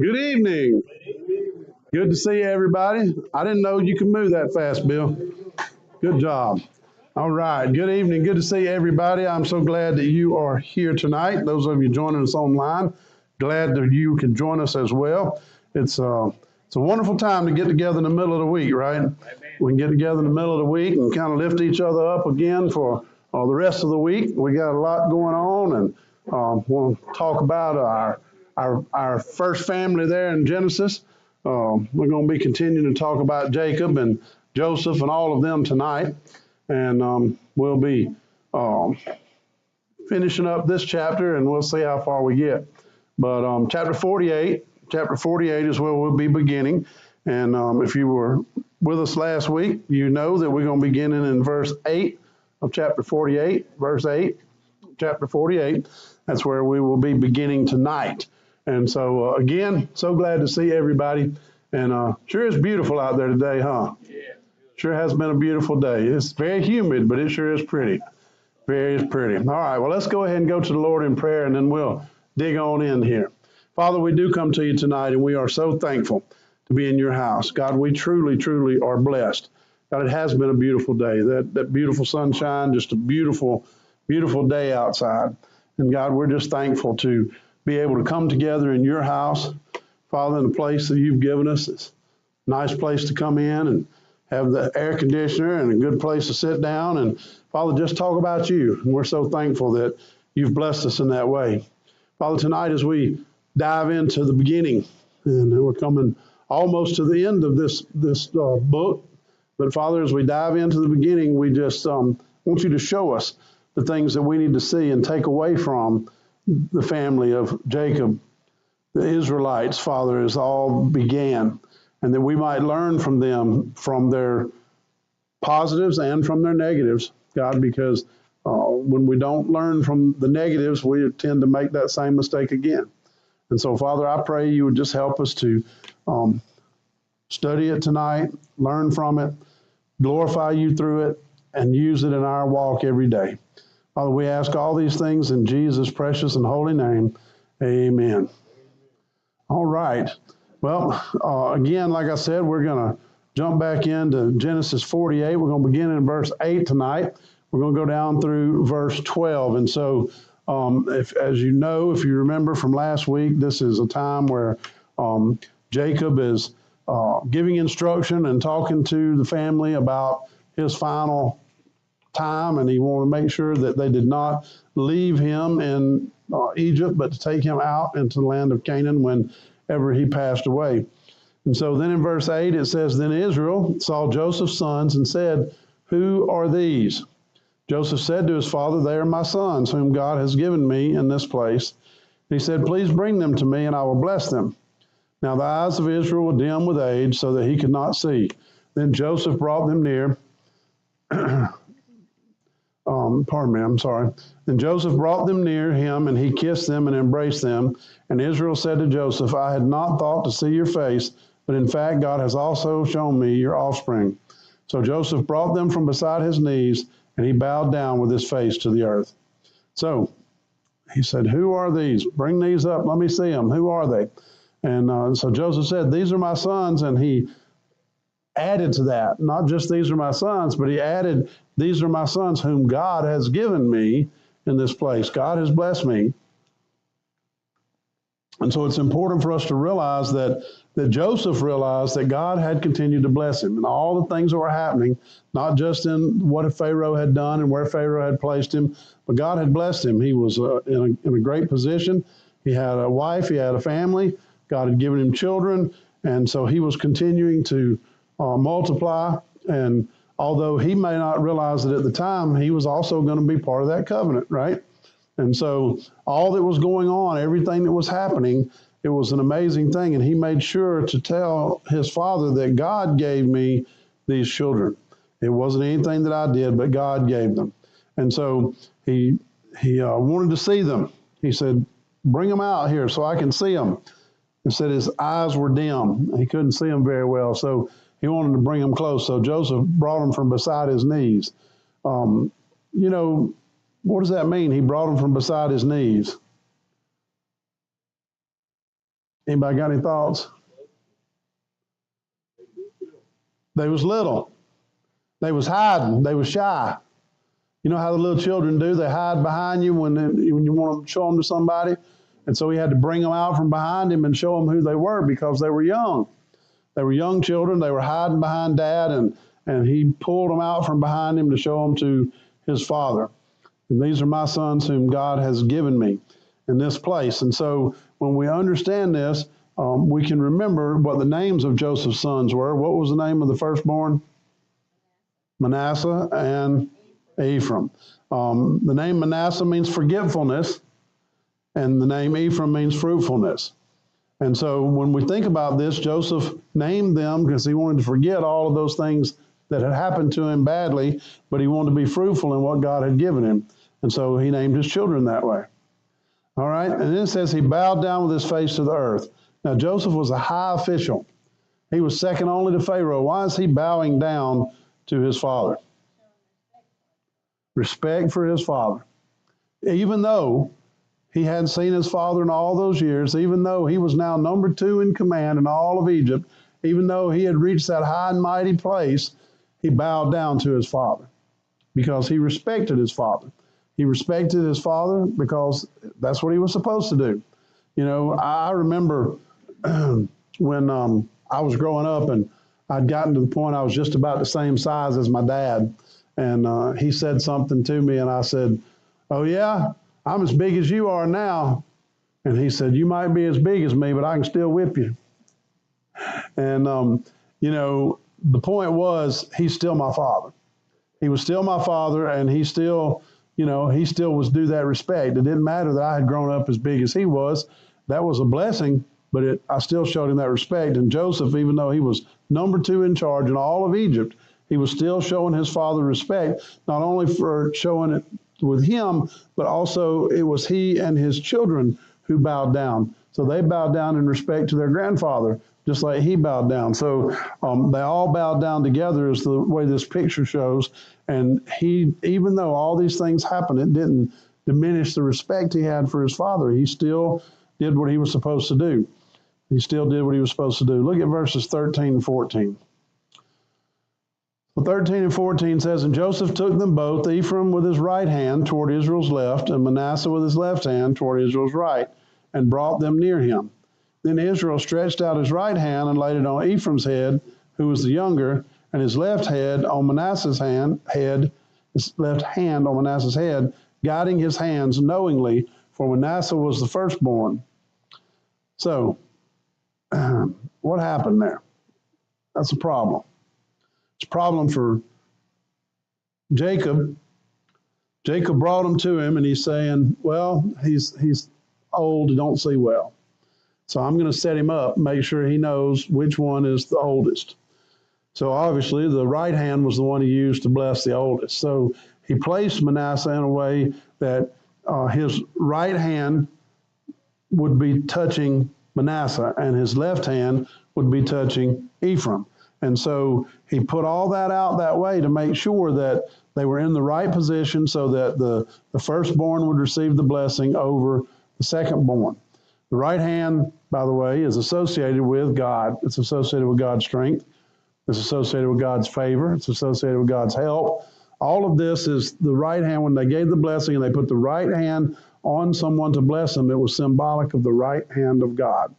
Good evening. Good to see everybody. I didn't know you could move that fast, Bill. Good job. All right. Good evening. Good to see everybody. I'm so glad that you are here tonight. Those of you joining us online, glad that you can join us as well. It's a wonderful time to get together in the middle of the week, right? We can get together in the middle of the week and kind of lift each other up again for the rest of the week. We got a lot going on, and we'll talk about our first family there in Genesis. We're going to be continuing to talk about Jacob and Joseph and all of them tonight, and we'll be um, finishing up this chapter, and we'll see how far we get. But chapter 48 is where we'll be beginning. And if you were with us last week, you know that we're going to be beginning in verse 8 of chapter 48, verse 8, chapter 48. That's where we will be beginning tonight. And so, again, so glad to see everybody. And sure is beautiful out there today, huh? Sure has been a beautiful day. It's very humid, but it sure is pretty. Very pretty. All right, well, let's go ahead and go to the Lord in prayer, and then we'll dig on in here. Father, we do come to you tonight, and we are so thankful to be in your house. God, we truly, truly are blessed. God, it has been a beautiful day. That beautiful sunshine, just a beautiful, beautiful day outside. And God, we're just thankful to be able to come together in your house, Father, in the place that you've given us. It's a nice place to come in and have the air conditioner and a good place to sit down and, Father, just talk about you. And we're so thankful that you've blessed us in that way. Father, tonight as we dive into the beginning, and we're coming almost to the end of this book, but Father, as we dive into the beginning, we just want you to show us the things that we need to see and take away from the family of Jacob, the Israelites, Father, as all began, and that we might learn from them, from their positives and from their negatives, God, because when we don't learn from the negatives, we tend to make that same mistake again. And so, Father, I pray you would just help us to study it tonight, learn from it, glorify you through it, and use it in our walk every day. Father, we ask all these things in Jesus' precious and holy name. Amen. All right. Well, again, like I said, we're going to jump back into Genesis 48. We're going to begin in verse 8 tonight. We're going to go down through verse 12. And so, as you know, if you remember from last week, this is a time where Jacob is giving instruction and talking to the family about his final time, and he wanted to make sure that they did not leave him in Egypt, but to take him out into the land of Canaan whenever he passed away. And so then in verse 8 it says, Then Israel saw Joseph's sons and said, Who are these? Joseph said to his father, They are my sons, whom God has given me in this place. And he said, Please bring them to me, and I will bless them. Now the eyes of Israel were dim with age, so that he could not see. Then Joseph brought them near. Then Joseph brought them near him, and he kissed them and embraced them. And Israel said to Joseph, I had not thought to see your face, but in fact God has also shown me your offspring. So Joseph brought them from beside his knees, and he bowed down with his face to the earth. So he said, Who are these? Bring these up. Let me see them. Who are they? And so Joseph said, These are my sons. And he added to that, not just these are my sons, but he added, These are my sons whom God has given me in this place. God has blessed me. And so it's important for us to realize that Joseph realized that God had continued to bless him and all the things that were happening, not just in what Pharaoh had done and where Pharaoh had placed him, but God had blessed him. He was in a great position. He had a wife, he had a family, God had given him children, and so he was continuing to multiply. And although he may not realize it at the time, he was also going to be part of that covenant, right? And so all that was going on, everything that was happening, it was an amazing thing. And he made sure to tell his father that God gave me these children. It wasn't anything that I did, but God gave them. And so he wanted to see them. He said, Bring them out here so I can see them. He said his eyes were dim. He couldn't see them very well. So he wanted to bring them close. So Joseph brought them from beside his knees. What does that mean? He brought them from beside his knees. Anybody got any thoughts? They was little. They was hiding. They was shy. You know how the little children do? They hide behind you when you want to show them to somebody. And so he had to bring them out from behind him and show them who they were because they were young. They were young children. They were hiding behind Dad, and he pulled them out from behind him to show them to his father. And these are my sons whom God has given me in this place. And so when we understand this, we can remember what the names of Joseph's sons were. What was the name of the firstborn? Manasseh and Ephraim. The name Manasseh means forgetfulness, and the name Ephraim means fruitfulness. And so when we think about this, Joseph named them because he wanted to forget all of those things that had happened to him badly, but he wanted to be fruitful in what God had given him. And so he named his children that way. All right, and then it says he bowed down with his face to the earth. Now, Joseph was a high official. He was second only to Pharaoh. Why is he bowing down to his father? Respect for his father. Even though he hadn't seen his father in all those years, even though he was now number 2 in command in all of Egypt, even though he had reached that high and mighty place, he bowed down to his father because he respected his father. He respected his father because that's what he was supposed to do. You know, I remember when I was growing up and I'd gotten to the point I was just about the same size as my dad. And he said something to me and I said, "Oh yeah, I'm as big as you are now." And he said, "You might be as big as me, but I can still whip you." And, you know, the point was he's still my father. He was still my father, and he still, you know, he still was due that respect. It didn't matter that I had grown up as big as he was. That was a blessing, but I still showed him that respect. And Joseph, even though he was number 2 in charge in all of Egypt, he was still showing his father respect, not only for showing it with him, but also it was he and his children who bowed down. So they bowed down in respect to their grandfather, just like he bowed down. So they all bowed down together is the way this picture shows. And he, even though all these things happened, it didn't diminish the respect he had for his father. He still did what he was supposed to do. He still did what he was supposed to do. Look at verses 13 and 14. Well, 13 and 14 says, "And Joseph took them both, Ephraim with his right hand toward Israel's left, and Manasseh with his left hand toward Israel's right, and brought them near him. Then Israel stretched out his right hand and laid it on Ephraim's head, who was the younger, and his left head on Manasseh's his left hand on Manasseh's head, guiding his hands knowingly, for Manasseh was the firstborn." So, what happened there? That's a problem. It's a problem for Jacob. Jacob brought him to him, and he's saying, well, he's old, he don't see well. So I'm going to set him up, make sure he knows which one is the oldest. So obviously the right hand was the one he used to bless the oldest. So he placed Manasseh in a way that his right hand would be touching Manasseh and his left hand would be touching Ephraim. And so he put all that out that way to make sure that they were in the right position so that the firstborn would receive the blessing over the secondborn. The right hand, by the way, is associated with God. It's associated with God's strength. It's associated with God's favor. It's associated with God's help. All of this is the right hand. When they gave the blessing and they put the right hand on someone to bless them, it was symbolic of the right hand of God.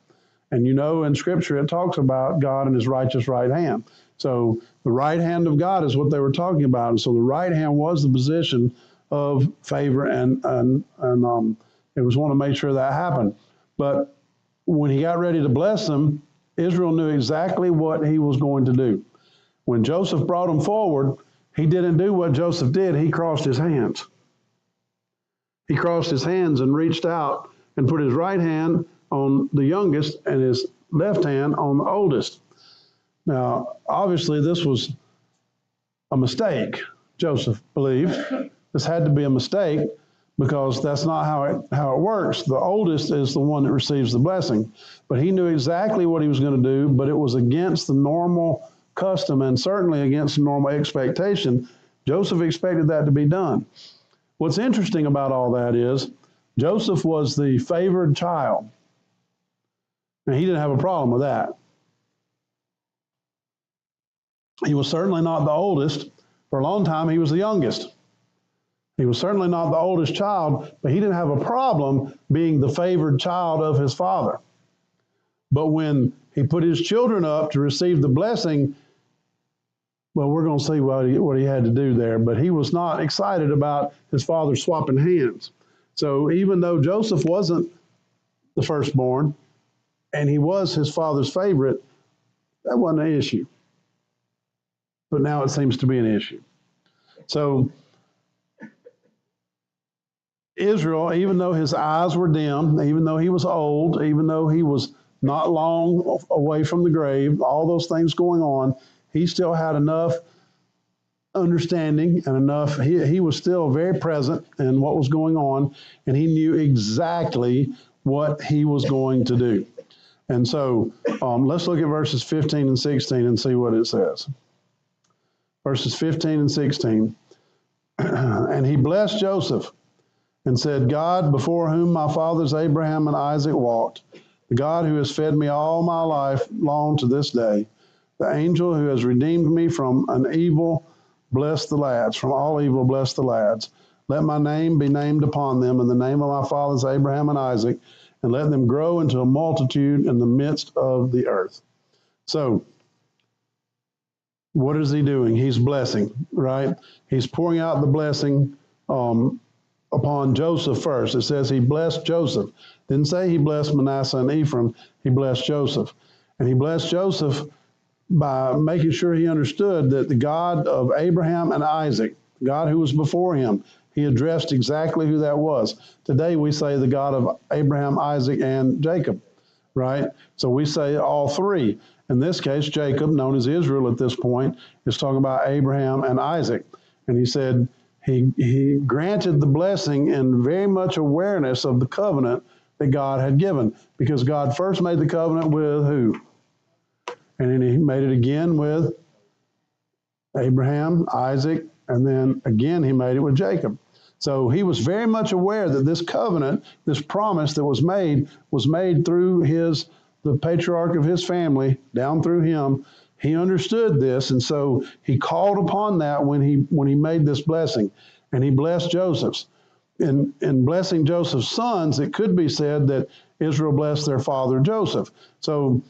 And you know, in Scripture, it talks about God and his righteous right hand. So the right hand of God is what they were talking about. And so the right hand was the position of favor, and it was want to make sure that happened. But when he got ready to bless them, Israel knew exactly what he was going to do. When Joseph brought him forward, he didn't do what Joseph did. He crossed his hands. He crossed his hands and reached out and put his right hand on the youngest and his left hand on the oldest. Now, obviously, this was a mistake, Joseph believed. This had to be a mistake because that's not how it works. The oldest is the one that receives the blessing. But he knew exactly what he was going to do, but it was against the normal custom and certainly against the normal expectation. Joseph expected that to be done. What's interesting about all that is Joseph was the favored child. And he didn't have a problem with that. He was certainly not the oldest. For a long time, he was the youngest. He was certainly not the oldest child, but he didn't have a problem being the favored child of his father. But when he put his children up to receive the blessing, well, we're going to see what he had to do there. But he was not excited about his father swapping hands. So even though Joseph wasn't the firstborn, and he was his father's favorite, that wasn't an issue. But now it seems to be an issue. So Israel, even though his eyes were dim, even though he was old, even though he was not long away from the grave, all those things going on, he still had enough understanding and enough, he was still very present in what was going on, and he knew exactly what he was going to do. And so let's look at verses 15 and 16 and see what it says. Verses 15 and 16. And he blessed Joseph and said, God, before whom my fathers Abraham and Isaac walked, the God who has fed me all my life long to this day, the angel who has redeemed me from an evil, bless the lads, from all evil, bless the lads. Let my name be named upon them in the name of my fathers Abraham and Isaac, and let them grow into a multitude in the midst of the earth. So, what is he doing? He's blessing, right? He's pouring out the blessing upon Joseph first. It says he blessed Joseph. Didn't say he blessed Manasseh and Ephraim. He blessed Joseph. And he blessed Joseph by making sure he understood that the God of Abraham and Isaac, the God who was before him, he addressed exactly who that was. Today we say the God of Abraham, Isaac, and Jacob, right? So we say all three. In this case, Jacob, known as Israel at this point, is talking about Abraham and Isaac. And he said he granted the blessing in very much awareness of the covenant that God had given. Because God first made the covenant with who? And then he made it again with Abraham, Isaac, and then again he made it with Jacob. So he was very much aware that this covenant, this promise that was made through the patriarch of his family, down through him. He understood this, and so he called upon that when he made this blessing, and he blessed Joseph's. In blessing Joseph's sons, it could be said that Israel blessed their father Joseph. So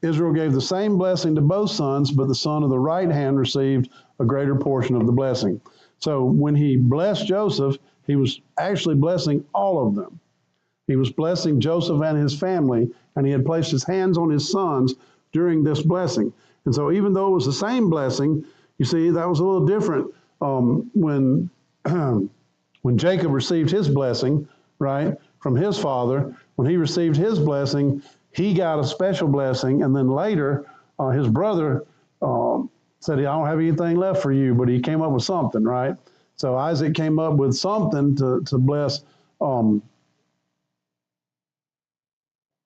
Israel gave the same blessing to both sons, but the son of the right hand received a greater portion of the blessing. So when he blessed Joseph, he was actually blessing all of them. He was blessing Joseph and his family, and he had placed his hands on his sons during this blessing. And so even though it was the same blessing, you see, that was a little different when Jacob received his blessing, right, from his father. When he received his blessing, he got a special blessing, and then later his brother said, I don't have anything left for you, but he came up with something, right? So Isaac came up with something to bless.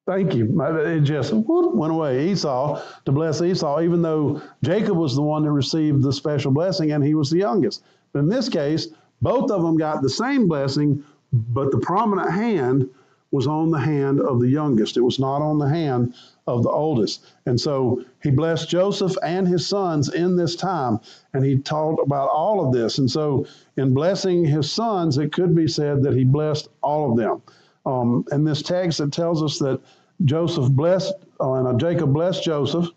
Thank you. It just went away. Esau, to bless Esau, even though Jacob was the one that received the special blessing and he was the youngest. But in this case, both of them got the same blessing, but the prominent hand was on the hand of the youngest. It was not on the hand of the oldest. And so he blessed Joseph and his sons in this time, and he taught about all of this. And so in blessing his sons, it could be said that he blessed all of them. In this text, it tells us that Jacob blessed Joseph,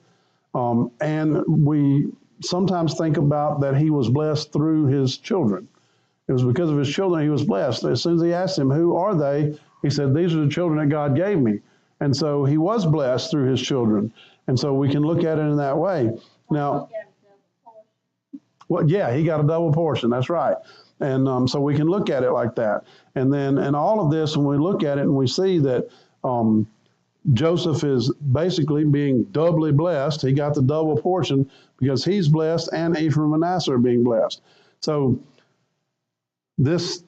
and we sometimes think about that he was blessed through his children. It was because of his children he was blessed. As soon as he asked him, who are they? He said, these are the children that God gave me. And so he was blessed through his children. And so we can look at it in that way. Now, well, yeah, he got a double portion. That's right. And so we can look at it like that. And then in all of this, when we look at it and we see that Joseph is basically being doubly blessed, he got the double portion because he's blessed and Ephraim and Manasseh are being blessed. So this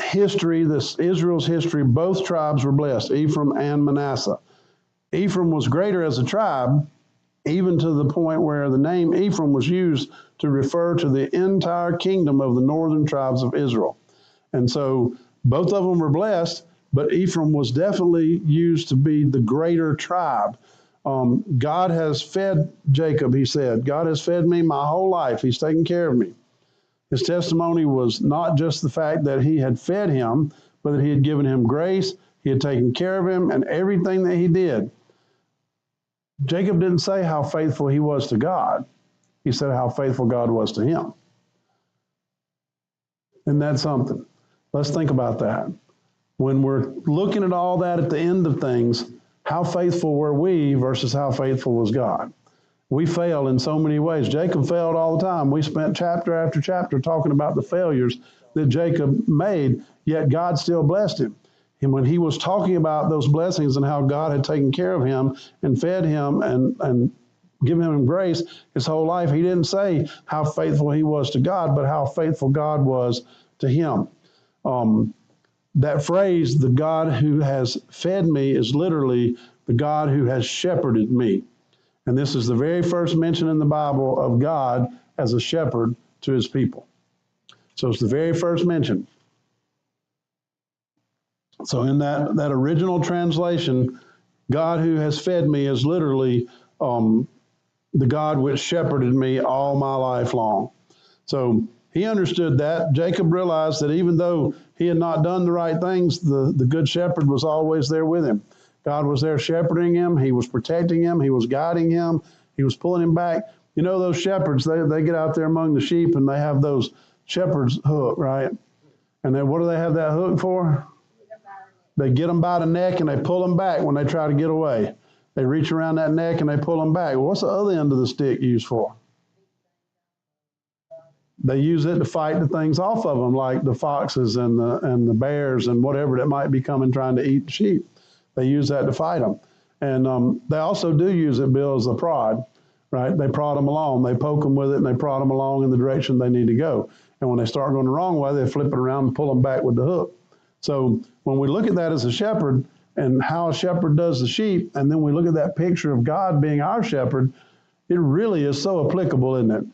history, this Israel's history, both tribes were blessed, Ephraim and Manasseh. Ephraim was greater as a tribe, even to the point where the name Ephraim was used to refer to the entire kingdom of the northern tribes of Israel. And so both of them were blessed, but Ephraim was definitely used to be the greater tribe. God has fed Jacob, he said. God has fed me my whole life. He's taken care of me. His testimony was not just the fact that he had fed him, but that he had given him grace, he had taken care of him, and everything that he did. Jacob didn't say how faithful he was to God. He said how faithful God was to him. Isn't that something? Let's think about that. When we're looking at all that at the end of things, how faithful were we versus how faithful was God? We fail in so many ways. Jacob failed all the time. We spent chapter after chapter talking about the failures that Jacob made, yet God still blessed him. And when he was talking about those blessings and how God had taken care of him and fed him and given him grace his whole life, he didn't say how faithful he was to God, but how faithful God was to him. That phrase, the God who has fed me, is literally the God who has shepherded me. And this is the very first mention in the Bible of God as a shepherd to his people. So it's the very first mention. So in that original translation, God who has fed me is literally the God which shepherded me all my life long. So he understood that. Jacob realized that even though he had not done the right things, the good shepherd was always there with him. God was there shepherding him. He was protecting him. He was guiding him. He was pulling him back. You know, those shepherds, they get out there among the sheep and they have those shepherd's hook, right? And then what do they have that hook for? They get them by the neck and they pull them back when they try to get away. They reach around that neck and they pull them back. Well, what's the other end of the stick used for? They use it to fight the things off of them, like the foxes and the bears and whatever that might be coming trying to eat the sheep. They use that to fight them. And they also do use it, Bill, as a prod, right? They prod them along. They poke them with it and they prod them along in the direction they need to go. And when they start going the wrong way, they flip it around and pull them back with the hook. So when we look at that as a shepherd and how a shepherd does the sheep, and then we look at that picture of God being our shepherd, it really is so applicable, isn't it?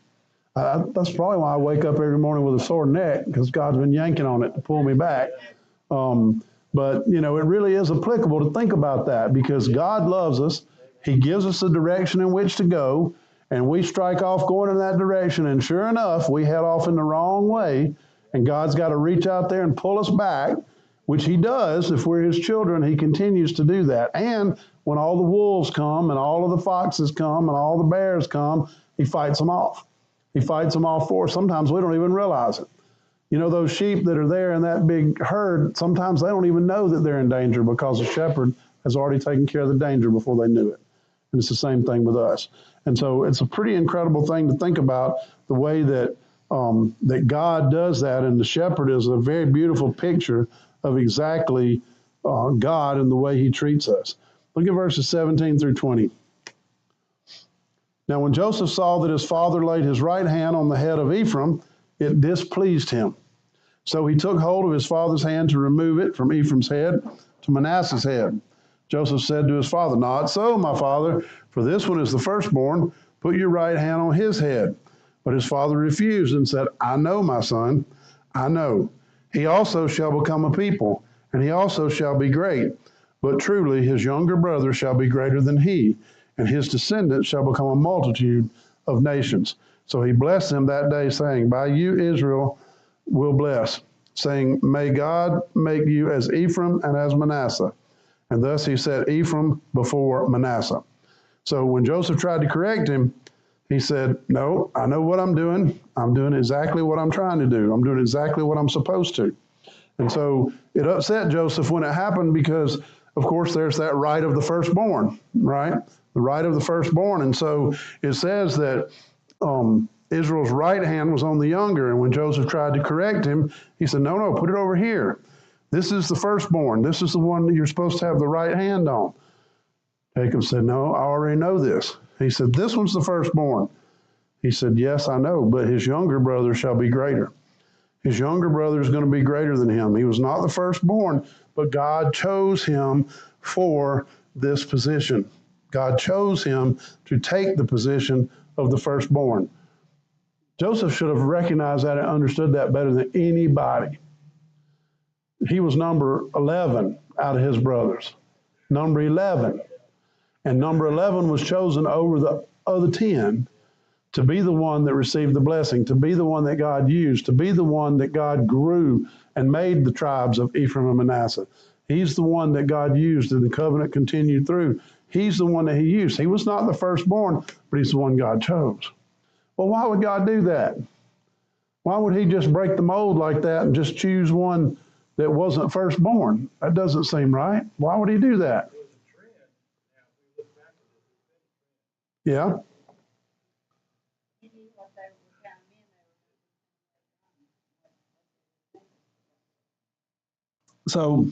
That's probably why I wake up every morning with a sore neck, because God's been yanking on it to pull me back. But, you know, it really is applicable to think about that, because God loves us. He gives us a direction in which to go, and we strike off going in that direction, and sure enough, we head off in the wrong way, and God's got to reach out there and pull us back, which he does. If we're his children, he continues to do that. And when all the wolves come and all of the foxes come and all the bears come, he fights them off. He fights them off for us. Sometimes we don't even realize it. You know, those sheep that are there in that big herd, sometimes they don't even know that they're in danger because the shepherd has already taken care of the danger before they knew it. And it's the same thing with us. And so it's a pretty incredible thing to think about, the way that that God does that. And the shepherd is a very beautiful picture of exactly God and the way he treats us. Look at verses 17 through 20. Now, when Joseph saw that his father laid his right hand on the head of Ephraim, it displeased him. So he took hold of his father's hand to remove it from Ephraim's head to Manasseh's head. Joseph said to his father, "Not so, my father, for this one is the firstborn. Put your right hand on his head." But his father refused and said, "I know, my son, I know. He also shall become a people, and he also shall be great. But truly his younger brother shall be greater than he, and his descendants shall become a multitude of nations." So he blessed him that day, saying, "By you Israel will bless," saying, "May God make you as Ephraim and as Manasseh." And thus he set Ephraim before Manasseh. So when Joseph tried to correct him, he said, "No, I know what I'm doing. I'm doing exactly what I'm trying to do. I'm doing exactly what I'm supposed to." And so it upset Joseph when it happened, because, of course, there's that right of the firstborn, right? The right of the firstborn. And so it says that Israel's right hand was on the younger. And when Joseph tried to correct him, he said, no, put it over here. This is the firstborn. This is the one that you're supposed to have the right hand on. Jacob said, "No, I already know this." He said, "This one's the firstborn." He said, "Yes, I know, but his younger brother shall be greater." His younger brother is going to be greater than him. He was not the firstborn, but God chose him for this position. God chose him to take the position of the firstborn. Joseph should have recognized that and understood that better than anybody. He was number 11 out of his brothers. Number 11. And number 11 was chosen over the other 10 to be the one that received the blessing, to be the one that God used, to be the one that God grew and made the tribes of Ephraim and Manasseh. He's the one that God used and the covenant continued through. He's the one that he used. He was not the firstborn, but he's the one God chose. Well, why would God do that? Why would he just break the mold like that and just choose one that wasn't firstborn? That doesn't seem right. Why would he do that? Yeah. So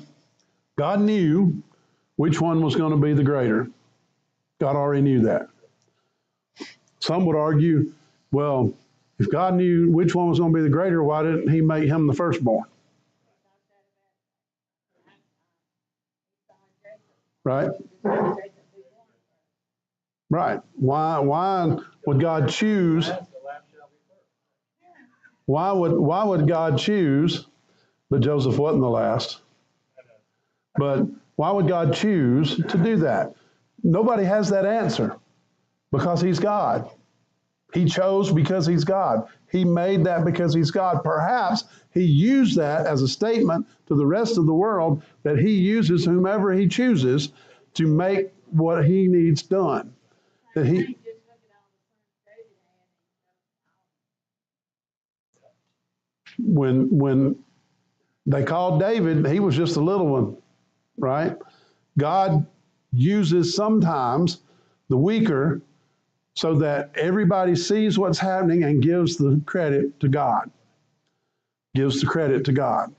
God knew which one was going to be the greater. God already knew that. Some would argue, well, if God knew which one was going to be the greater, why didn't he make him the firstborn? Right? Right. Why would God choose? Why would God choose? But Joseph wasn't the last. But why would God choose to do that? Nobody has that answer because he's God. He chose because he's God. He made that because he's God. Perhaps he used that as a statement to the rest of the world that he uses whomever he chooses to make what he needs done. That he when they called David, he was just a little one, right? God uses sometimes the weaker so that everybody sees what's happening and gives the credit to God. Gives the credit to God.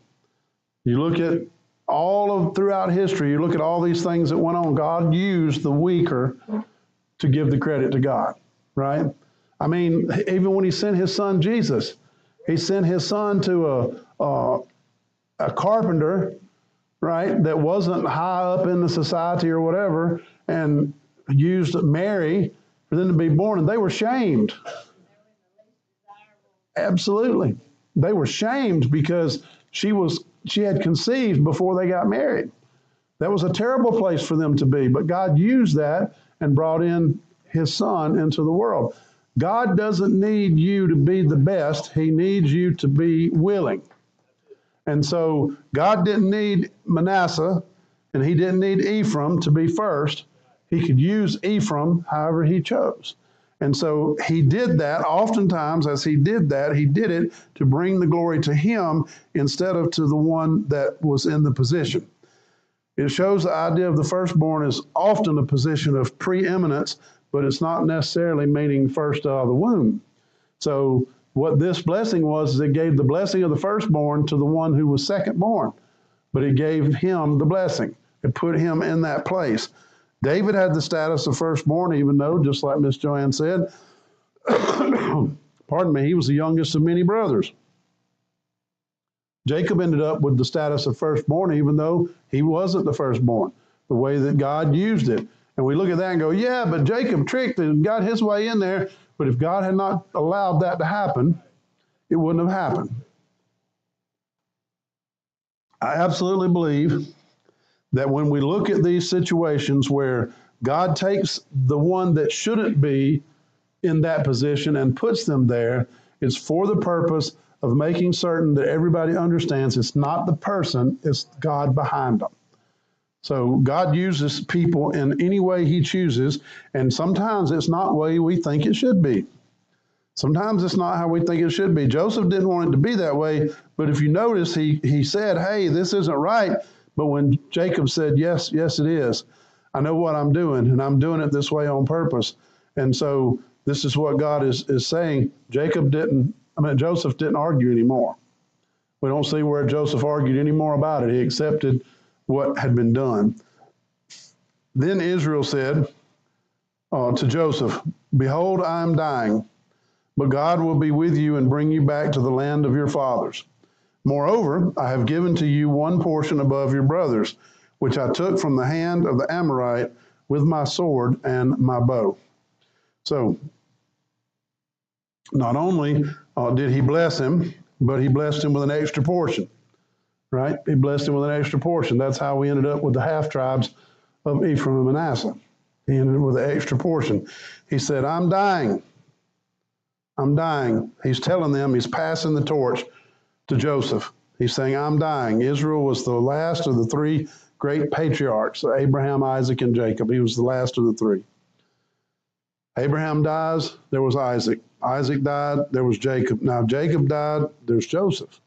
You look at all of throughout history, you look at all these things that went on, God used the weaker to give the credit to God, right? I mean, even when he sent his son Jesus, he sent his son to a carpenter, right, that wasn't high up in the society or whatever, and used Mary for them to be born, and they were shamed. Absolutely. They were shamed because she had conceived before they got married. That was a terrible place for them to be, but God used that and brought in his son into the world. God doesn't need you to be the best. He needs you to be willing. And so God didn't need Manasseh and he didn't need Ephraim to be first. He could use Ephraim however he chose. And so he did that. Oftentimes, as he did that, he did it to bring the glory to him instead of to the one that was in the position. It shows the idea of the firstborn is often a position of preeminence, but it's not necessarily meaning first out of the womb. So what this blessing was, is it gave the blessing of the firstborn to the one who was secondborn, but it gave him the blessing. It put him in that place. David had the status of firstborn, even though, just like Miss Joanne said, pardon me, he was the youngest of many brothers. Jacob ended up with the status of firstborn, even though he wasn't the firstborn, the way that God used it. And we look at that and go, yeah, but Jacob tricked and got his way in there. But if God had not allowed that to happen, it wouldn't have happened. I absolutely believe that when we look at these situations where God takes the one that shouldn't be in that position and puts them there, it's for the purpose of making certain that everybody understands it's not the person, it's God behind them. So God uses people in any way he chooses, and sometimes it's not the way we think it should be. Sometimes it's not how we think it should be. Joseph didn't want it to be that way, but if you notice, he said, hey, this isn't right. But when Jacob said, yes, it is, I know what I'm doing, and I'm doing it this way on purpose. And so this is what God is saying. Joseph didn't argue anymore. We don't see where Joseph argued anymore about it. He accepted what had been done. Then Israel said to Joseph, behold, I am dying, but God will be with you and bring you back to the land of your fathers. Moreover, I have given to you one portion above your brothers, which I took from the hand of the Amorite with my sword and my bow. So, not only did he bless him, but he blessed him with an extra portion. right? He blessed him with an extra portion. That's how we ended up with the half tribes of Ephraim and Manasseh. He ended up with an extra portion. He said, I'm dying. I'm dying. He's telling them, he's passing the torch to Joseph. He's saying, I'm dying. Israel was the last of the three great patriarchs, Abraham, Isaac, and Jacob. He was the last of the three. Abraham dies, there was Isaac. Isaac died, there was Jacob. Now Jacob died, there's Joseph.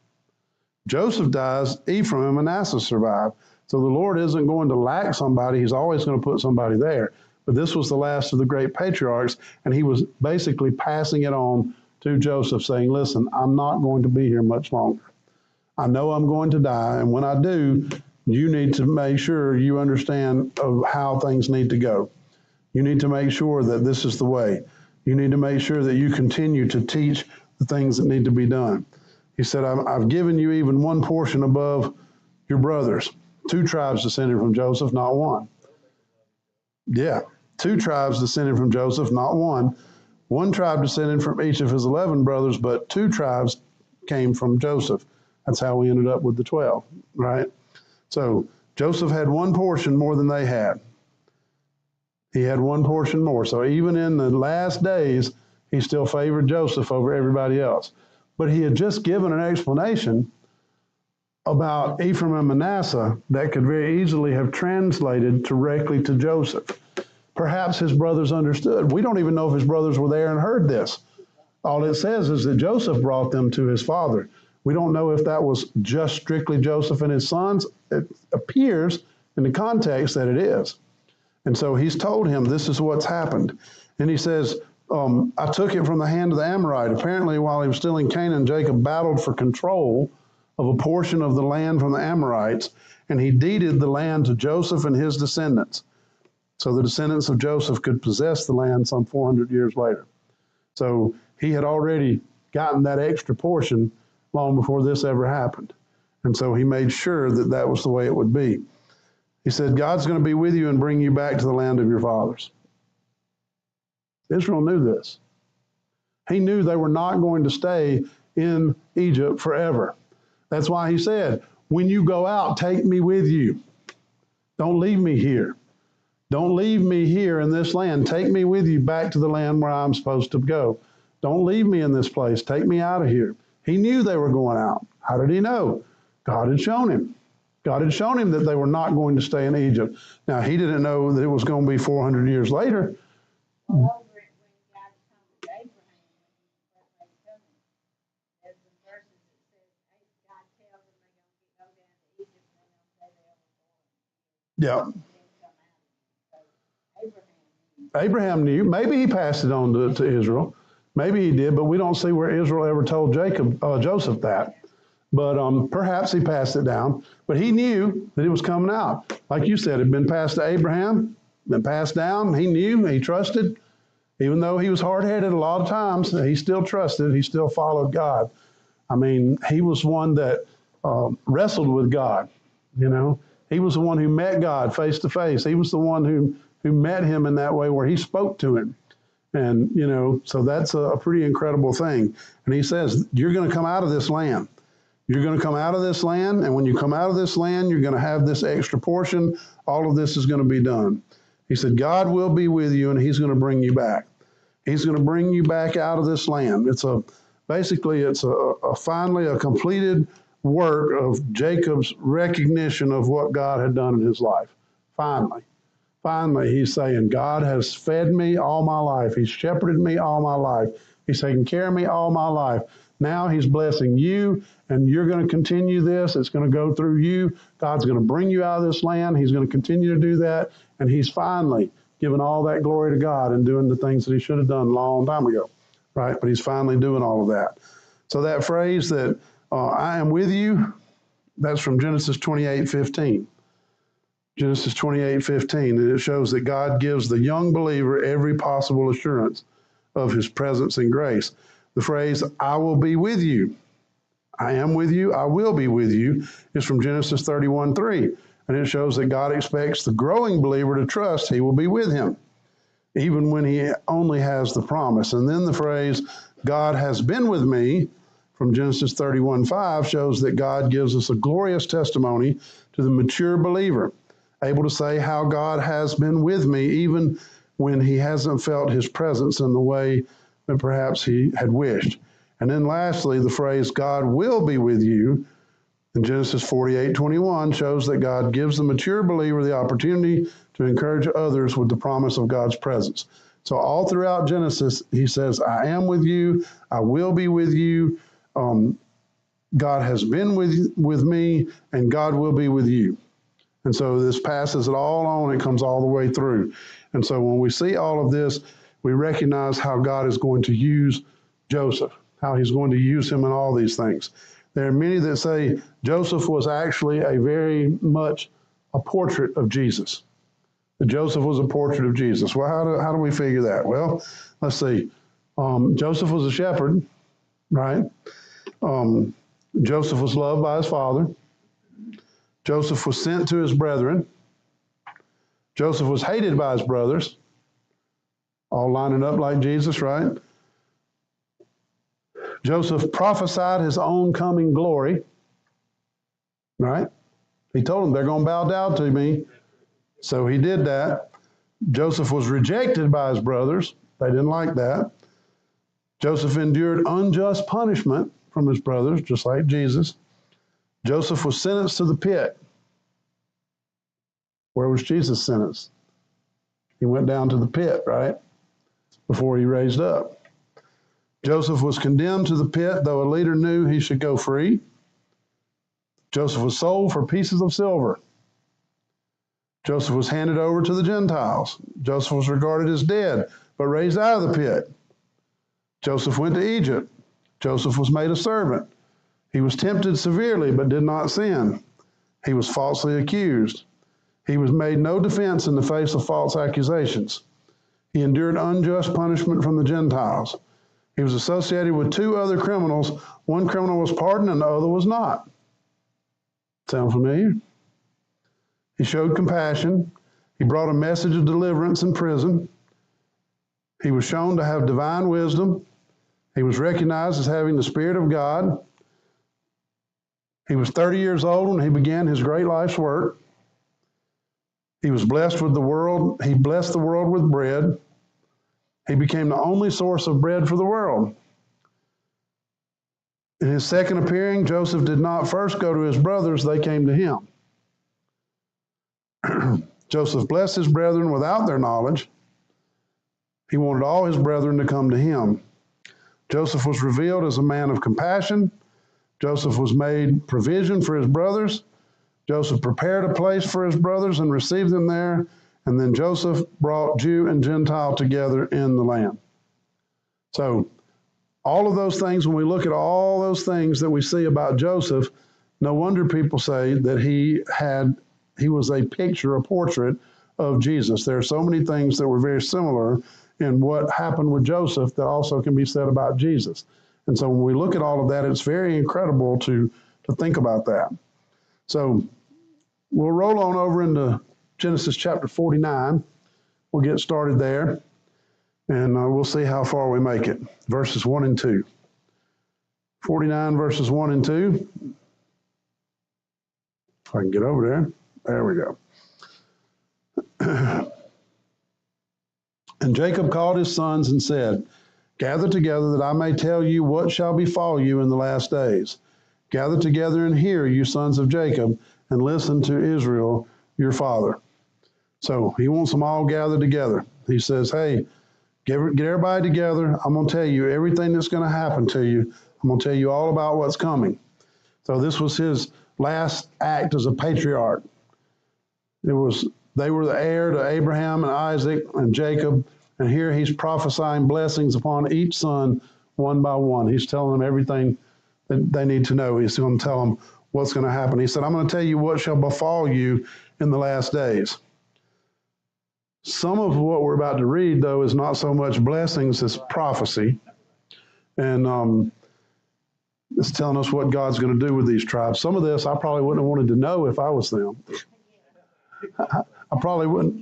Joseph dies, Ephraim and Manasseh survive. So the Lord isn't going to lack somebody. He's always going to put somebody there. But this was the last of the great patriarchs, and he was basically passing it on to Joseph, saying, listen, I'm not going to be here much longer. I know I'm going to die, and when I do, you need to make sure you understand of how things need to go. You need to make sure that this is the way. You need to make sure that you continue to teach the things that need to be done. He said, I've given you even one portion above your brothers. 2 tribes descended from Joseph, not one. Yeah, 2 tribes descended from Joseph, not one. 1 tribe descended from each of his 11 brothers, but 2 tribes came from Joseph. That's how we ended up with the 12, right? So Joseph had 1 portion more than they had. He had 1 portion more. So even in the last days, he still favored Joseph over everybody else. But he had just given an explanation about Ephraim and Manasseh that could very easily have translated directly to Joseph. Perhaps his brothers understood. We don't even know if his brothers were there and heard this. All it says is that Joseph brought them to his father. We don't know if that was just strictly Joseph and his sons. It appears in the context that it is. And so he's told him, this is what's happened. And he says, I took it from the hand of the Amorite. Apparently, while he was still in Canaan, Jacob battled for control of a portion of the land from the Amorites, and he deeded the land to Joseph and his descendants. So the descendants of Joseph could possess the land some 400 years later. So he had already gotten that extra portion long before this ever happened. And so he made sure that that was the way it would be. He said, God's going to be with you and bring you back to the land of your fathers. Israel knew this. He knew they were not going to stay in Egypt forever. That's why he said, when you go out, take me with you. Don't leave me here. Don't leave me here in this land. Take me with you back to the land where I'm supposed to go. Don't leave me in this place. Take me out of here. He knew they were going out. How did he know? God had shown him. God had shown him that they were not going to stay in Egypt. Now, he didn't know that it was going to be 400 years later. All over it, when God told Abraham, when he first made covenant, there's some verses that says, God tells them they're going to go down to Egypt and they're going to stay there for 400 years. Yeah. And then come out. So Abraham Abraham knew. knew. Maybe he passed it on to Israel. Maybe he did, but we don't see where Israel ever told Joseph that. But perhaps he passed it down. But he knew that it was coming out. Like you said, it had been passed to Abraham, been passed down. He knew, he trusted. Even though he was hard-headed a lot of times, he still trusted. He still followed God. I mean, he was one that wrestled with God, you know. He was the one who met God face to face. He was the one who met him in that way where he spoke to him. And, you know, so that's a pretty incredible thing. And he says, you're going to come out of this land. You're going to come out of this land, and when you come out of this land, you're going to have this extra portion. All of this is going to be done. He said, God will be with you, and he's going to bring you back. He's going to bring you back out of this land. It's basically finally a completed work of Jacob's recognition of what God had done in his life. Finally, he's saying, God has fed me all my life. He's shepherded me all my life. He's taken care of me all my life. Now he's blessing you, and you're going to continue this. It's going to go through you. God's going to bring you out of this land. He's going to continue to do that, and he's finally given all that glory to God and doing the things that he should have done a long time ago, right? But he's finally doing all of that. So that phrase that I am with you, that's from Genesis 28:15. Genesis 28:15, and it shows that God gives the young believer every possible assurance of his presence and grace. The phrase, I will be with you, I am with you, I will be with you, is from Genesis 31:3. And it shows that God expects the growing believer to trust he will be with him, even when he only has the promise. And then the phrase, God has been with me, from Genesis 31:5 shows that God gives us a glorious testimony to the mature believer, able to say how God has been with me even when he hasn't felt his presence in the way that perhaps he had wished. And then lastly, the phrase, God will be with you, in Genesis 48:21 shows that God gives the mature believer the opportunity to encourage others with the promise of God's presence. So all throughout Genesis, he says, I am with you, I will be with you, God has been with me, and God will be with you. And so this passes it all on, it comes all the way through. And so when we see all of this, we recognize how God is going to use Joseph, how he's going to use him in all these things. There are many that say Joseph was actually a very much a portrait of Jesus. That Joseph was a portrait of Jesus. Well, how do we figure that? Well, let's see. Joseph was a shepherd, right? Joseph was loved by his father. Joseph was sent to his brethren. Joseph was hated by his brothers, all lining up like Jesus, right? Joseph prophesied his own coming glory, right? He told them they're going to bow down to me. So he did that. Joseph was rejected by his brothers. They didn't like that. Joseph endured unjust punishment from his brothers, just like Jesus. Joseph was sentenced to the pit. Where was Jesus sentenced? He went down to the pit, right? Before he raised up. Joseph was condemned to the pit, though a leader knew he should go free. Joseph was sold for pieces of silver. Joseph was handed over to the Gentiles. Joseph was regarded as dead, but raised out of the pit. Joseph went to Egypt. Joseph was made a servant. He was tempted severely, but did not sin. He was falsely accused. He was made no defense in the face of false accusations. He endured unjust punishment from the Gentiles. He was associated with two other criminals. One criminal was pardoned and the other was not. Sound familiar? He showed compassion. He brought a message of deliverance in prison. He was shown to have divine wisdom. He was recognized as having the Spirit of God. He was 30 years old when he began his great life's work. He was blessed with the world. He blessed the world with bread. He became the only source of bread for the world. In his second appearing, Joseph did not first go to his brothers, they came to him. Joseph blessed his brethren without their knowledge. He wanted all his brethren to come to him. Joseph was revealed as a man of compassion. Joseph was made provision for his brothers. Joseph prepared a place for his brothers and received them there. And then Joseph brought Jew and Gentile together in the land. So all of those things, when we look at all those things that we see about Joseph, no wonder people say that he was a picture, a portrait of Jesus. There are so many things that were very similar in what happened with Joseph that also can be said about Jesus. And so when we look at all of that, it's very incredible to think about that. So we'll roll on over into Genesis chapter 49. We'll get started there, and we'll see how far we make it. Verses 1 and 2. 49 verses 1 and 2. If I can get over there. There we go. And Jacob called his sons and said, Gather together that I may tell you what shall befall you in the last days. Gather together and hear, you sons of Jacob, and listen to Israel, your father. So he wants them all gathered together. He says, hey, get everybody together. I'm going to tell you everything that's going to happen to you. I'm going to tell you all about what's coming. So this was his last act as a patriarch. They were the heir to Abraham and Isaac and Jacob. And here he's prophesying blessings upon each son one by one. He's telling them everything that they need to know. He's going to tell them what's going to happen. He said, I'm going to tell you what shall befall you in the last days. Some of what we're about to read, though, is not so much blessings as prophecy. And it's telling us what God's going to do with these tribes. Some of this I probably wouldn't have wanted to know if I was them. I probably wouldn't.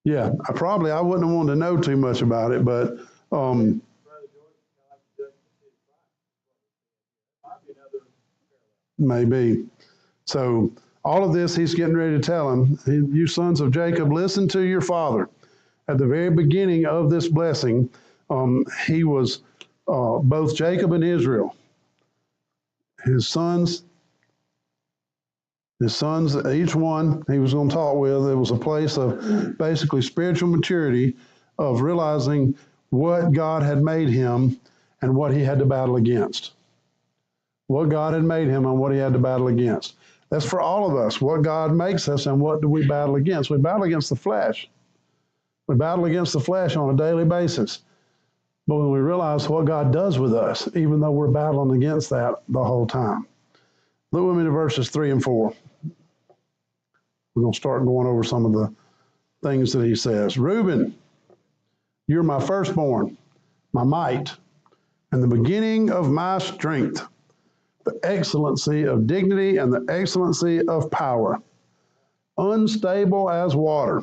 Yeah, I wouldn't have wanted to know too much about it, but may be. So all of this, he's getting ready to tell them, you sons of Jacob, listen to your father. At the very beginning of this blessing, he was both Jacob and Israel. His sons, each one he was going to talk with, it was a place of basically spiritual maturity, of realizing what God had made him and what he had to battle against. What God had made him and what he had to battle against. That's for all of us. What God makes us and what do we battle against? We battle against the flesh. We battle against the flesh on a daily basis. But when we realize what God does with us, even though we're battling against that the whole time. Look with me to verses 3 and 4. We're going to start going over some of the things that he says. Reuben, you're my firstborn, my might, and the beginning of my strength, the excellency of dignity and the excellency of power. Unstable as water,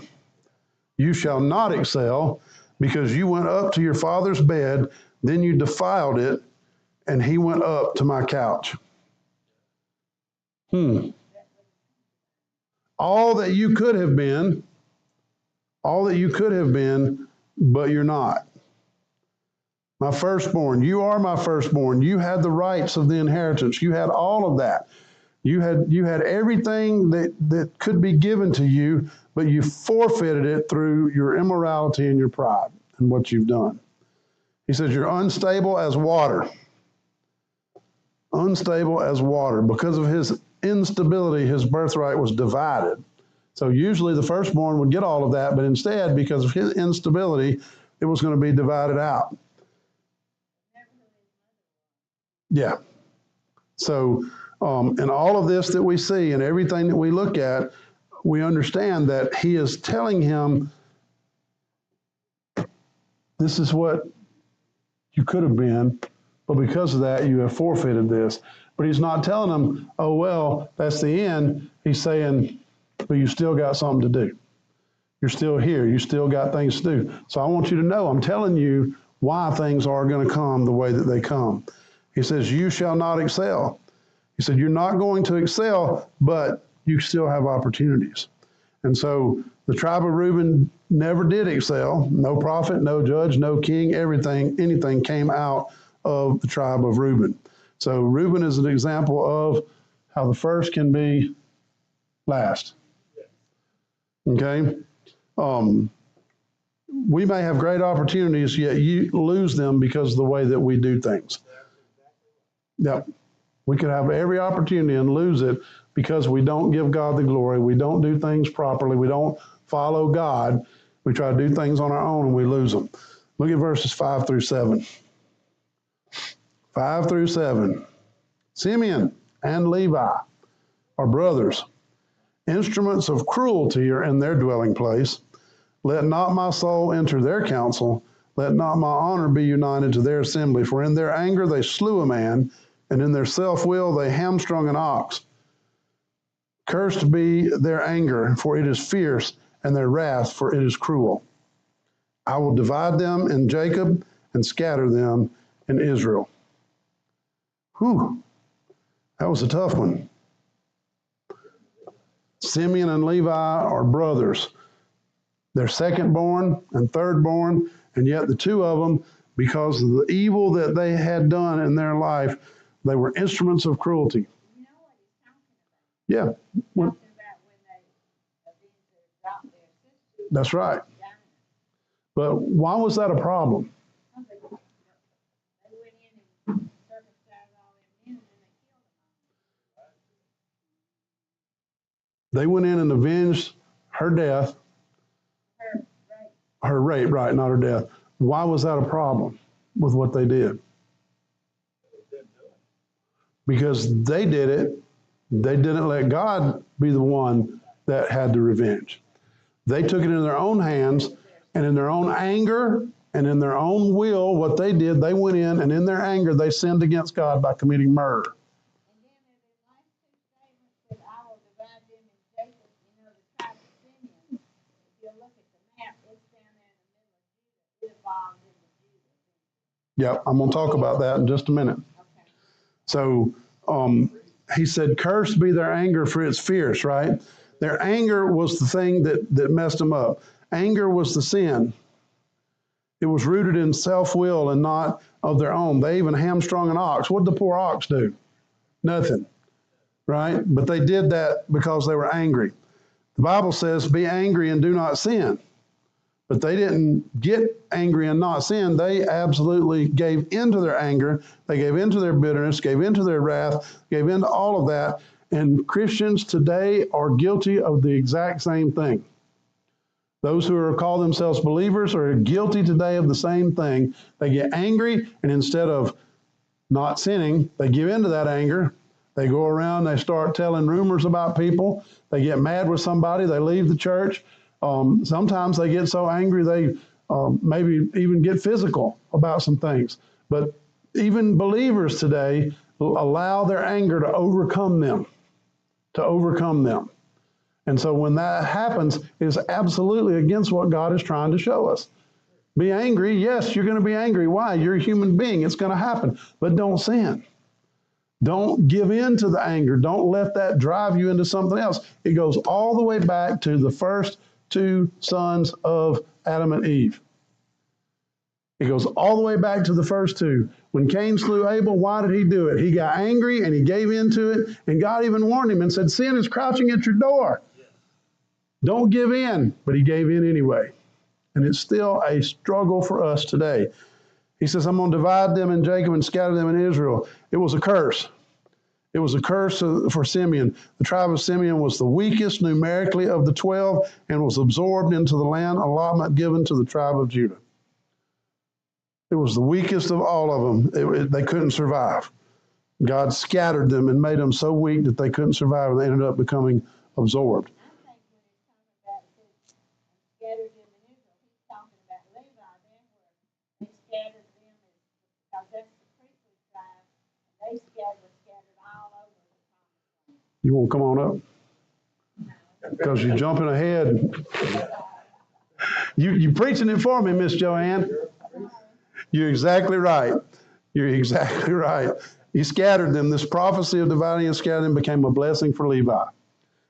you shall not excel, because you went up to your father's bed, then you defiled it, and he went up to my couch. All that you could have been, but you're not. My firstborn, you are my firstborn. You had the rights of the inheritance. You had all of that. You had everything that could be given to you, but you forfeited it through your immorality and your pride and what you've done. He says, you're unstable as water. Unstable as water. Because of his instability, his birthright was divided. So usually the firstborn would get all of that, but instead, because of his instability, it was going to be divided out. Yeah. So, in all of this that we see and everything that we look at, we understand that he is telling him, this is what you could have been, but because of that, you have forfeited this. But he's not telling him, oh, well, that's the end. He's saying, but you still got something to do. You're still here. You still got things to do. So I want you to know, I'm telling you why things are going to come the way that they come. He says, you shall not excel. He said, you're not going to excel, but you still have opportunities. And so the tribe of Reuben never did excel. No prophet, no judge, no king, anything came out of the tribe of Reuben. So Reuben is an example of how the first can be last. Okay? We may have great opportunities, yet you lose them because of the way that we do things. Yep. We could have every opportunity and lose it because we don't give God the glory. We don't do things properly. We don't follow God. We try to do things on our own and we lose them. Look at verses 5 through 7. 5 through 7. Simeon and Levi are brothers. Instruments of cruelty are in their dwelling place. Let not my soul enter their council. Let not my honor be united to their assembly. For in their anger they slew a man, and in their self-will they hamstrung an ox. Cursed be their anger, for it is fierce, and their wrath, for it is cruel. I will divide them in Jacob and scatter them in Israel. Whew, that was a tough one. Simeon and Levi are brothers. They're second-born and third-born, and yet the two of them, because of the evil that they had done in their life, they were instruments of cruelty. You know what he's talking about? Yeah. He's talking about when they dropped their sister. That's right. But why was that a problem? They went in and circumcised all their men, and then they killed them. They went in and avenged her death. Her rape, right, not her death. Why was that a problem with what they did? Because they did it. They didn't let God be the one that had the revenge. They took it in their own hands, and in their own anger and in their own will, what they did, they went in, and in their anger, they sinned against God by committing murder. And then in the last two statements that I will divide them in Jacob, you know, the tribe of Simeon, if you look at the map, it's down there in the middle of Judah. It evolved into Judah. Yeah, I'm going to talk about that in just a minute. Okay. So he said, cursed be their anger, for it's fierce, right? Their anger was the thing that messed them up. Anger was the sin. It was rooted in self-will and not of their own. They even hamstrung an ox. What did the poor ox do? Nothing, right? But they did that because they were angry. The Bible says, be angry and do not sin. But they didn't get angry and not sin. They absolutely gave into their anger. They gave into their bitterness, gave into their wrath, gave into all of that. And Christians today are guilty of the exact same thing. Those who are call themselves believers are guilty today of the same thing. They get angry, and instead of not sinning, they give into that anger. They go around, they start telling rumors about people. They get mad with somebody, they leave the church. Sometimes they get so angry they maybe even get physical about some things. But even believers today allow their anger to overcome them, And so when that happens, it's absolutely against what God is trying to show us. Be angry. Yes, you're going to be angry. Why? You're a human being. It's going to happen. But don't sin. Don't give in to the anger. Don't let that drive you into something else. It goes all the way back to the first two sons of Adam and Eve. It goes all the way back to the first two. When Cain slew Abel, why did he do it? He got angry and he gave into it. And God even warned him and said, sin is crouching at your door. Don't give in. But he gave in anyway. And it's still a struggle for us today. He says, I'm going to divide them in Jacob and scatter them in Israel. It was a curse. It was a curse for Simeon. The tribe of Simeon was the weakest numerically of the 12 and was absorbed into the land allotment given to the tribe of Judah. It was the weakest of all of them. They couldn't survive. God scattered them and made them so weak that they couldn't survive, and they ended up becoming absorbed. You won't come on up? Because you're jumping ahead. You're preaching it for me, Miss Joanne. You're exactly right. You're exactly right. He scattered them. This prophecy of dividing and scattering became a blessing for Levi.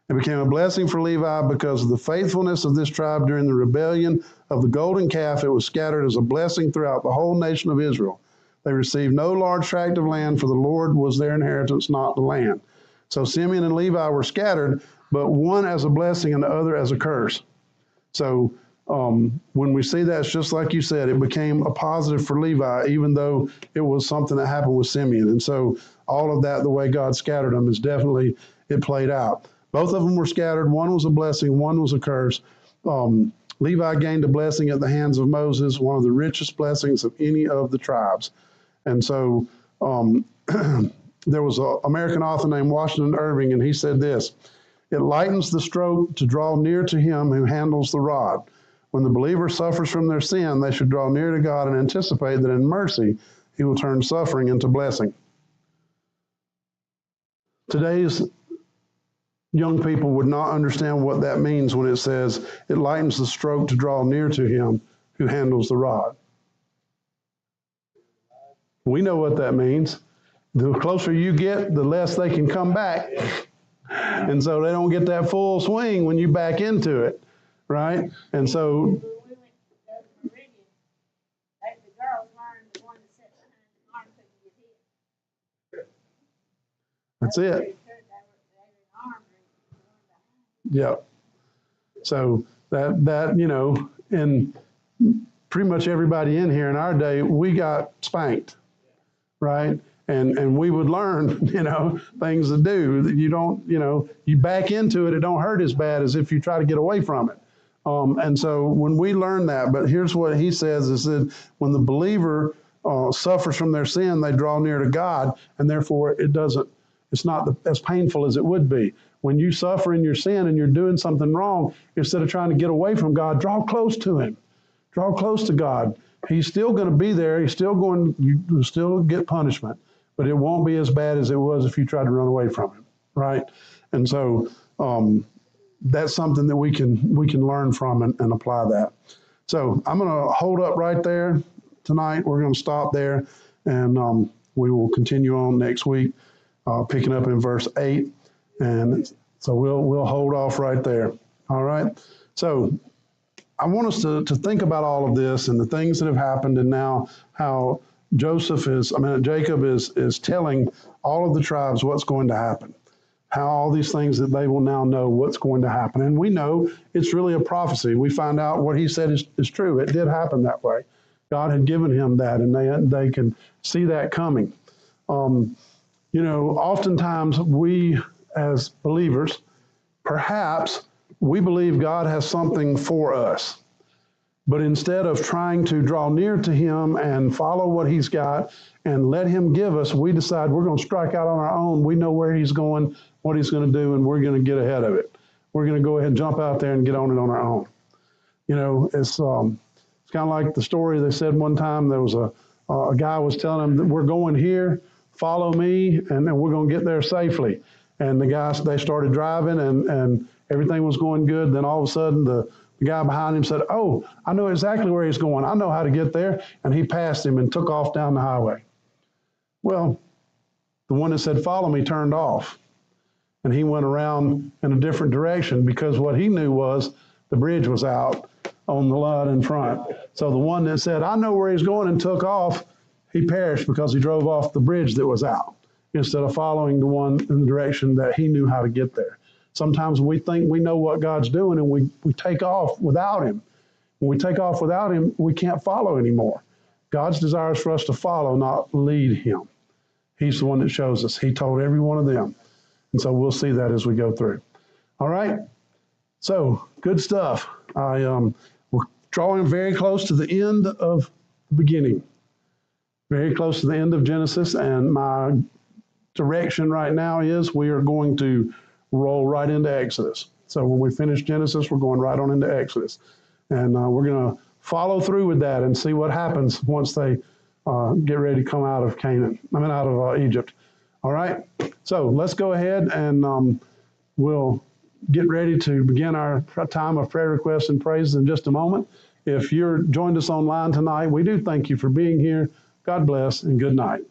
It became a blessing for Levi because of the faithfulness of this tribe during the rebellion of the golden calf. It was scattered as a blessing throughout the whole nation of Israel. They received no large tract of land, for the Lord was their inheritance, not the land. So Simeon and Levi were scattered, but one as a blessing and the other as a curse. So when we see that, it's just like you said, it became a positive for Levi, even though it was something that happened with Simeon. And so all of that, the way God scattered them, is definitely, it played out. Both of them were scattered. One was a blessing, one was a curse. Levi gained a blessing at the hands of Moses, one of the richest blessings of any of the tribes. And so there was an American author named Washington Irving, and he said this: it lightens the stroke to draw near to him who handles the rod. When the believer suffers from their sin, they should draw near to God and anticipate that in mercy, he will turn suffering into blessing. Today's young people would not understand what that means when it says it lightens the stroke to draw near to him who handles the rod. We know what that means. The closer you get, the less they can come back. And so they don't get that full swing when you back into it, right? And so that's it. Yep. So that you know, and pretty much everybody in here in our day, we got spanked, right? And we would learn, you know, things to do. You don't, you know, you back into it, it don't hurt as bad as if you try to get away from it. And so when we learn that, but here's what he says, is that when the believer suffers from their sin, they draw near to God, and therefore it's not as painful as it would be. When you suffer in your sin and you're doing something wrong, instead of trying to get away from God, draw close to him. Draw close to God. He's still going to be there. You will still get punishment, but it won't be as bad as it was if you tried to run away from him, right? And so that's something that we can learn from and apply that. So I'm going to hold up right there tonight. We're going to stop there, and we will continue on next week. picking up in verse 8. And so we'll hold off right there. All right. So I want us to think about all of this and the things that have happened, and now how Jacob is telling all of the tribes what's going to happen, how all these things that they will now know what's going to happen. And we know it's really a prophecy. We find out what he said is true. It did happen that way. God had given him that, and they can see that coming. Oftentimes we as believers, perhaps we believe God has something for us. But instead of trying to draw near to him and follow what he's got and let him give us, we decide we're going to strike out on our own. We know where he's going, what he's going to do, and we're going to get ahead of it. We're going to go ahead and jump out there and get on it on our own. It's kind of like the story they said one time. There was a guy was telling him that we're going here, follow me, and then we're going to get there safely. And the guys, they started driving, and everything was going good. Then all of a sudden, the guy behind him said, "Oh, I know exactly where he's going. I know how to get there." And he passed him and took off down the highway. Well, the one that said, "Follow me," turned off. And he went around in a different direction because what he knew was the bridge was out on the lot in front. So the one that said, "I know where he's going," and took off, he perished because he drove off the bridge that was out instead of following the one in the direction that he knew how to get there. Sometimes we think we know what God's doing, and we take off without him. When we take off without him, we can't follow anymore. God's desire is for us to follow, not lead him. He's the one that shows us. He told every one of them. And so we'll see that as we go through. All right? So, good stuff. We're drawing very close to the end of the beginning. Very close to the end of Genesis, and my direction right now is we are going to roll right into Exodus. So when we finish Genesis, we're going right on into Exodus. And we're going to follow through with that and see what happens once they get ready to come out of out of Egypt. All right? So let's go ahead and we'll get ready to begin our time of prayer requests and praise in just a moment. If you're joined us online tonight, we do thank you for being here. God bless and good night.